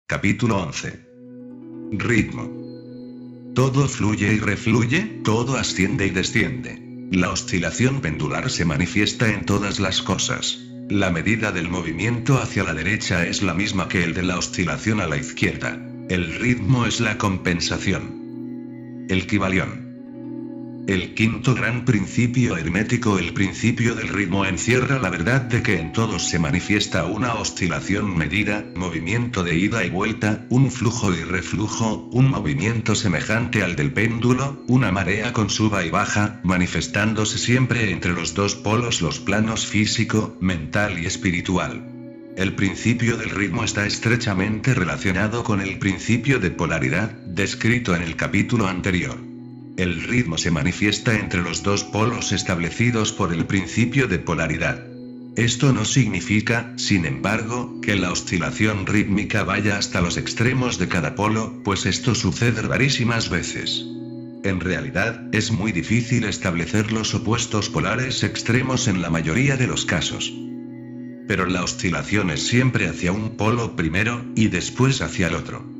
Capítulo 11. Ritmo. Todo fluye y refluye, todo asciende y desciende. La oscilación pendular se manifiesta en todas las cosas. La medida del movimiento hacia la derecha es la misma que el de la oscilación a la izquierda. El ritmo es la compensación. El Kybalión. El quinto gran principio hermético, el principio del ritmo, encierra la verdad de que en todos se manifiesta una oscilación medida, movimiento de ida y vuelta, un flujo y reflujo, un movimiento semejante al del péndulo, una marea con suba y baja, manifestándose siempre entre los dos polos, los planos físico, mental y espiritual. El principio del ritmo está estrechamente relacionado con el principio de polaridad, descrito en el capítulo anterior. El ritmo se manifiesta entre los dos polos establecidos por el principio de polaridad. Esto no significa, sin embargo, que la oscilación rítmica vaya hasta los extremos de cada polo, pues esto sucede rarísimas veces. En realidad, es muy difícil establecer los opuestos polares extremos en la mayoría de los casos. Pero la oscilación es siempre hacia un polo primero, y después hacia el otro.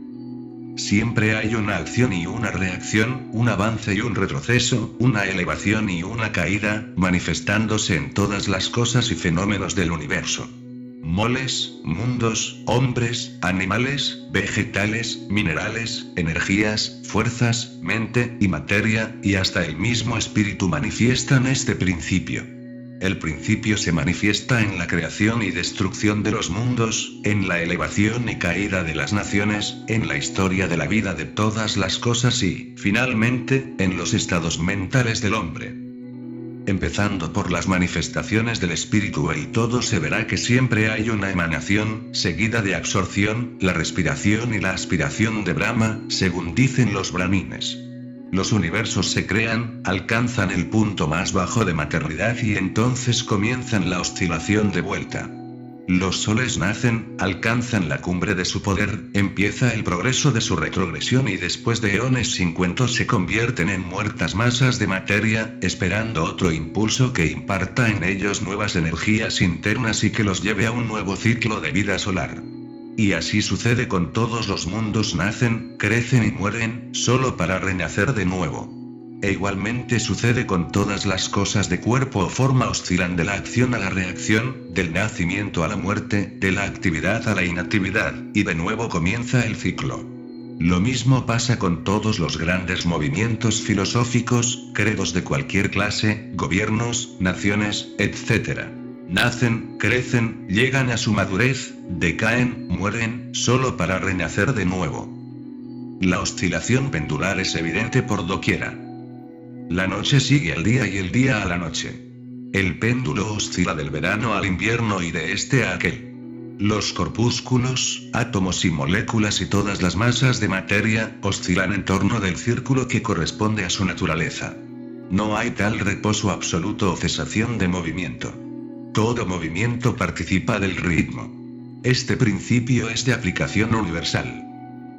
Siempre hay una acción y una reacción, un avance y un retroceso, una elevación y una caída, manifestándose en todas las cosas y fenómenos del universo. Moles, mundos, hombres, animales, vegetales, minerales, energías, fuerzas, mente y materia, y hasta el mismo espíritu manifiestan este principio. El principio se manifiesta en la creación y destrucción de los mundos, en la elevación y caída de las naciones, en la historia de la vida de todas las cosas y, finalmente, en los estados mentales del hombre. Empezando por las manifestaciones del espíritu y todo se verá que siempre hay una emanación, seguida de absorción, la respiración y la aspiración de Brahma, según dicen los brahmines. Los universos se crean, alcanzan el punto más bajo de maternidad y entonces comienzan la oscilación de vuelta. Los soles nacen, alcanzan la cumbre de su poder, empieza el progreso de su retrogresión y después de eones sin cuento se convierten en muertas masas de materia, esperando otro impulso que imparta en ellos nuevas energías internas y que los lleve a un nuevo ciclo de vida solar. Y así sucede con todos los mundos, nacen, crecen y mueren, solo para renacer de nuevo. E igualmente sucede con todas las cosas de cuerpo o forma, oscilan de la acción a la reacción, del nacimiento a la muerte, de la actividad a la inactividad, y de nuevo comienza el ciclo. Lo mismo pasa con todos los grandes movimientos filosóficos, credos de cualquier clase, gobiernos, naciones, etc. Nacen, crecen, llegan a su madurez, decaen, mueren, solo para renacer de nuevo. La oscilación pendular es evidente por doquiera. La noche sigue al día y el día a la noche. El péndulo oscila del verano al invierno y de este a aquel. Los corpúsculos, átomos y moléculas y todas las masas de materia, oscilan en torno del círculo que corresponde a su naturaleza. No hay tal reposo absoluto o cesación de movimiento. Todo movimiento participa del ritmo. Este principio es de aplicación universal.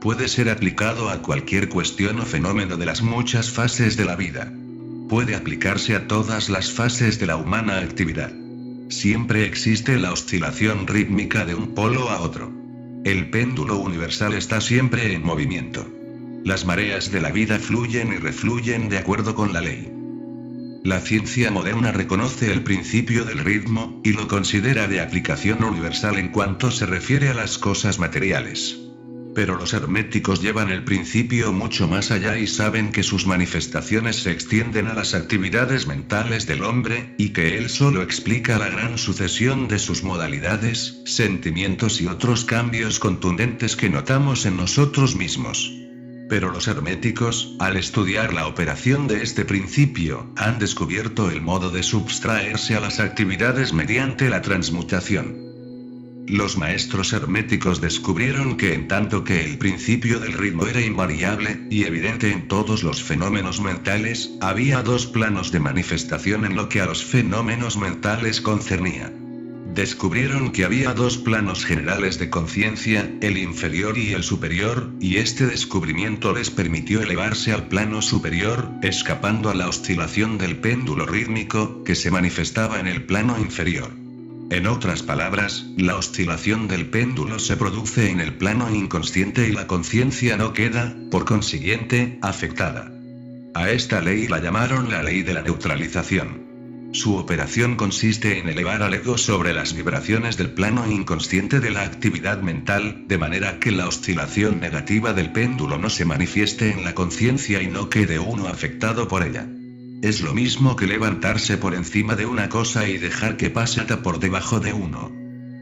Puede ser aplicado a cualquier cuestión o fenómeno de las muchas fases de la vida. Puede aplicarse a todas las fases de la humana actividad. Siempre existe la oscilación rítmica de un polo a otro. El péndulo universal está siempre en movimiento. Las mareas de la vida fluyen y refluyen de acuerdo con la ley. La ciencia moderna reconoce el principio del ritmo, y lo considera de aplicación universal en cuanto se refiere a las cosas materiales. Pero los herméticos llevan el principio mucho más allá y saben que sus manifestaciones se extienden a las actividades mentales del hombre, y que él solo explica la gran sucesión de sus modalidades, sentimientos y otros cambios contundentes que notamos en nosotros mismos. Pero los herméticos, al estudiar la operación de este principio, han descubierto el modo de subtraerse a las actividades mediante la transmutación. Los maestros herméticos descubrieron que en tanto que el principio del ritmo era invariable, y evidente en todos los fenómenos mentales, había dos planos de manifestación en lo que a los fenómenos mentales concernía. Descubrieron que había dos planos generales de conciencia, el inferior y el superior, y este descubrimiento les permitió elevarse al plano superior, escapando a la oscilación del péndulo rítmico, que se manifestaba en el plano inferior. En otras palabras, la oscilación del péndulo se produce en el plano inconsciente y la conciencia no queda, por consiguiente, afectada. A esta ley la llamaron la ley de la neutralización. Su operación consiste en elevar al ego sobre las vibraciones del plano inconsciente de la actividad mental, de manera que la oscilación negativa del péndulo no se manifieste en la conciencia y no quede uno afectado por ella. Es lo mismo que levantarse por encima de una cosa y dejar que pase hasta por debajo de uno.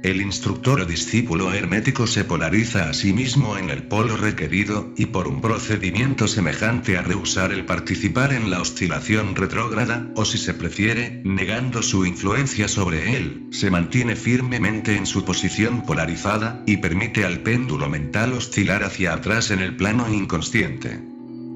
El instructor o discípulo hermético se polariza a sí mismo en el polo requerido, y por un procedimiento semejante a rehusar el participar en la oscilación retrógrada, o si se prefiere, negando su influencia sobre él, se mantiene firmemente en su posición polarizada, y permite al péndulo mental oscilar hacia atrás en el plano inconsciente.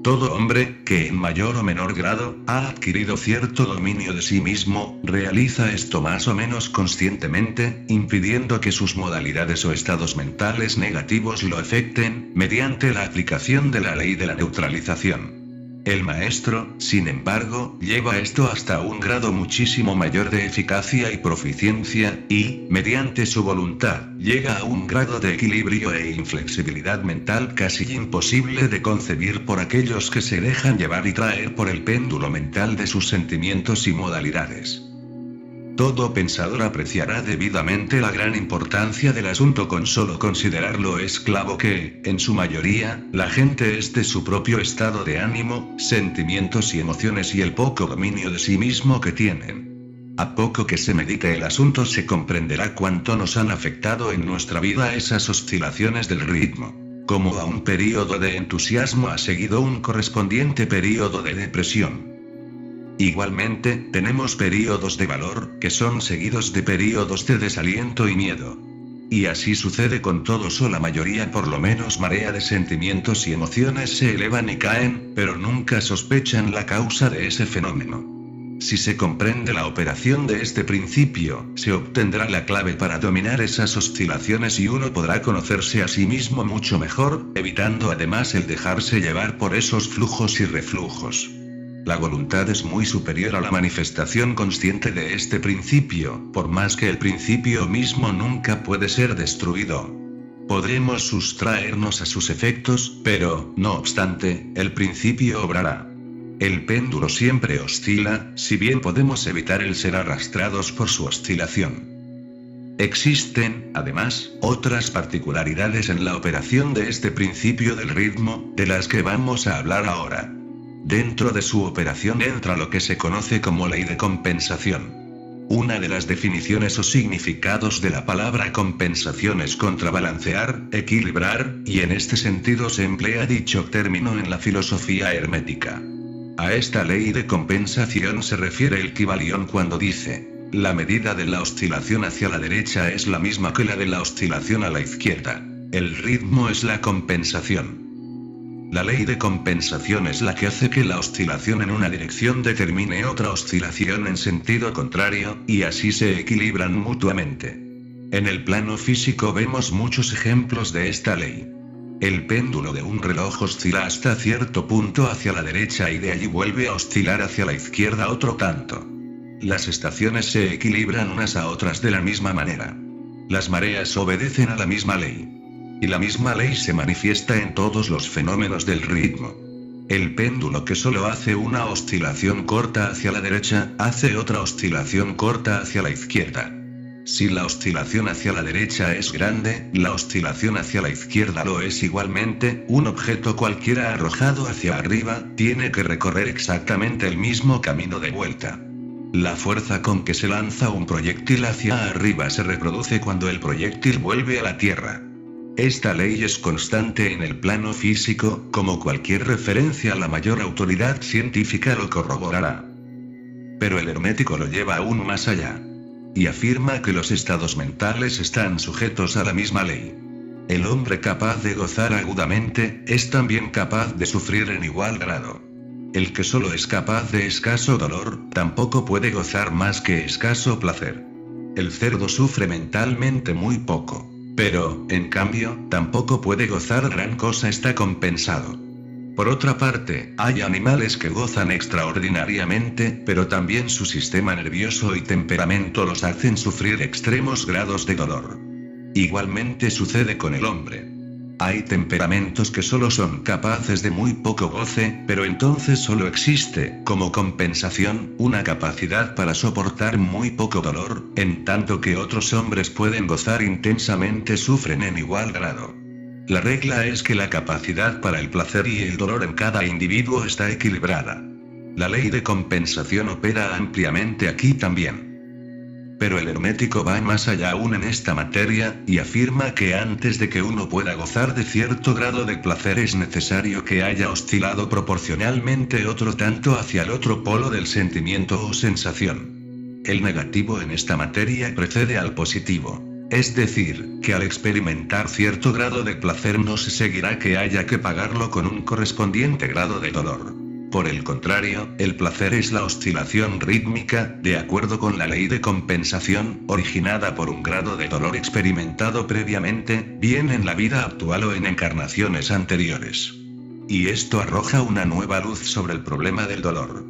Todo hombre, que en mayor o menor grado, ha adquirido cierto dominio de sí mismo, realiza esto más o menos conscientemente, impidiendo que sus modalidades o estados mentales negativos lo afecten, mediante la aplicación de la ley de la neutralización. El maestro, sin embargo, lleva esto hasta un grado muchísimo mayor de eficacia y proficiencia, y, mediante su voluntad, llega a un grado de equilibrio e inflexibilidad mental casi imposible de concebir por aquellos que se dejan llevar y traer por el péndulo mental de sus sentimientos y modalidades. Todo pensador apreciará debidamente la gran importancia del asunto con solo considerarlo esclavo que, en su mayoría, la gente es de su propio estado de ánimo, sentimientos y emociones y el poco dominio de sí mismo que tienen. A poco que se medite el asunto se comprenderá cuánto nos han afectado en nuestra vida esas oscilaciones del ritmo. Como a un período de entusiasmo ha seguido un correspondiente período de depresión. Igualmente, tenemos períodos de valor, que son seguidos de períodos de desaliento y miedo. Y así sucede con todos o la mayoría, por lo menos marea de sentimientos y emociones se elevan y caen, pero nunca sospechan la causa de ese fenómeno. Si se comprende la operación de este principio, se obtendrá la clave para dominar esas oscilaciones y uno podrá conocerse a sí mismo mucho mejor, evitando además el dejarse llevar por esos flujos y reflujos. La voluntad es muy superior a la manifestación consciente de este principio, por más que el principio mismo nunca puede ser destruido. Podremos sustraernos a sus efectos, pero, no obstante, el principio obrará. El péndulo siempre oscila, si bien podemos evitar el ser arrastrados por su oscilación. Existen, además, otras particularidades en la operación de este principio del ritmo, de las que vamos a hablar ahora. Dentro de su operación entra lo que se conoce como ley de compensación. Una de las definiciones o significados de la palabra compensación es contrabalancear, equilibrar, y en este sentido se emplea dicho término en la filosofía hermética. A esta ley de compensación se refiere el Kybalión cuando dice: la medida de la oscilación hacia la derecha es la misma que la de la oscilación a la izquierda. El ritmo es la compensación. La ley de compensación es la que hace que la oscilación en una dirección determine otra oscilación en sentido contrario, y así se equilibran mutuamente. En el plano físico vemos muchos ejemplos de esta ley. El péndulo de un reloj oscila hasta cierto punto hacia la derecha y de allí vuelve a oscilar hacia la izquierda otro tanto. Las estaciones se equilibran unas a otras de la misma manera. Las mareas obedecen a la misma ley. Y la misma ley se manifiesta en todos los fenómenos del ritmo. El péndulo que solo hace una oscilación corta hacia la derecha, hace otra oscilación corta hacia la izquierda. Si la oscilación hacia la derecha es grande, la oscilación hacia la izquierda lo es igualmente. Un objeto cualquiera arrojado hacia arriba, tiene que recorrer exactamente el mismo camino de vuelta. La fuerza con que se lanza un proyectil hacia arriba se reproduce cuando el proyectil vuelve a la tierra. Esta ley es constante en el plano físico, como cualquier referencia a la mayor autoridad científica lo corroborará. Pero el hermético lo lleva aún más allá. Y afirma que los estados mentales están sujetos a la misma ley. El hombre capaz de gozar agudamente, es también capaz de sufrir en igual grado. El que solo es capaz de escaso dolor, tampoco puede gozar más que escaso placer. El cerdo sufre mentalmente muy poco. Pero, en cambio, tampoco puede gozar gran cosa, está compensado. Por otra parte, hay animales que gozan extraordinariamente, pero también su sistema nervioso y temperamento los hacen sufrir extremos grados de dolor. Igualmente sucede con el hombre. Hay temperamentos que solo son capaces de muy poco goce, pero entonces solo existe, como compensación, una capacidad para soportar muy poco dolor, en tanto que otros hombres pueden gozar intensamente, sufren en igual grado. La regla es que la capacidad para el placer y el dolor en cada individuo está equilibrada. La ley de compensación opera ampliamente aquí también. Pero el hermético va más allá aún en esta materia, y afirma que antes de que uno pueda gozar de cierto grado de placer es necesario que haya oscilado proporcionalmente otro tanto hacia el otro polo del sentimiento o sensación. El negativo en esta materia precede al positivo. Es decir, que al experimentar cierto grado de placer no se seguirá que haya que pagarlo con un correspondiente grado de dolor. Por el contrario, el placer es la oscilación rítmica, de acuerdo con la ley de compensación, originada por un grado de dolor experimentado previamente, bien en la vida actual o en encarnaciones anteriores. Y esto arroja una nueva luz sobre el problema del dolor.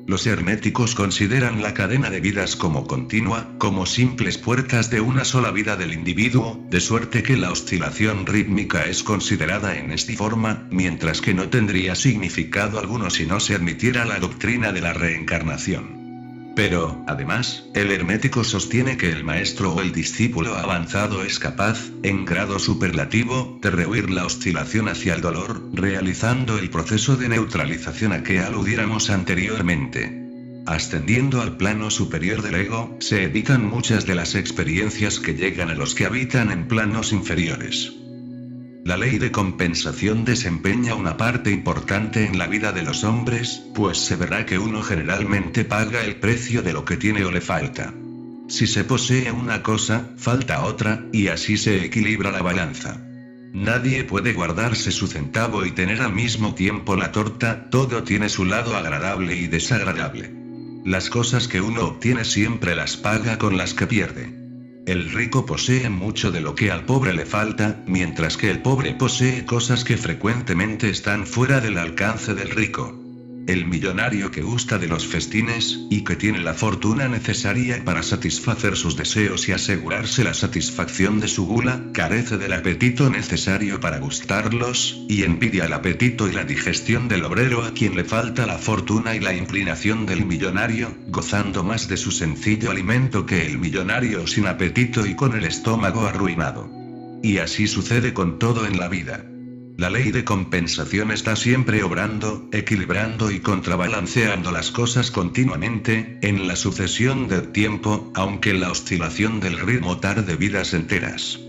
Los herméticos consideran la cadena de vidas como continua, como simples puertas de una sola vida del individuo, de suerte que la oscilación rítmica es considerada en esta forma, mientras que no tendría significado alguno si no se admitiera la doctrina de la reencarnación. Pero, además, el hermético sostiene que el maestro o el discípulo avanzado es capaz, en grado superlativo, de rehuir la oscilación hacia el dolor, realizando el proceso de neutralización a que aludiéramos anteriormente. Ascendiendo al plano superior del ego, se evitan muchas de las experiencias que llegan a los que habitan en planos inferiores. La ley de compensación desempeña una parte importante en la vida de los hombres, pues se verá que uno generalmente paga el precio de lo que tiene o le falta. Si se posee una cosa, falta otra, y así se equilibra la balanza. Nadie puede guardarse su centavo y tener al mismo tiempo la torta, todo tiene su lado agradable y desagradable. Las cosas que uno obtiene siempre las paga con las que pierde. El rico posee mucho de lo que al pobre le falta, mientras que el pobre posee cosas que frecuentemente están fuera del alcance del rico. El millonario que gusta de los festines, y que tiene la fortuna necesaria para satisfacer sus deseos y asegurarse la satisfacción de su gula, carece del apetito necesario para gustarlos, y envidia el apetito y la digestión del obrero a quien le falta la fortuna y la inclinación del millonario, gozando más de su sencillo alimento que el millonario sin apetito y con el estómago arruinado. Y así sucede con todo en la vida. La ley de compensación está siempre obrando, equilibrando y contrabalanceando las cosas continuamente, en la sucesión del tiempo, aunque la oscilación del ritmo tarde vidas enteras.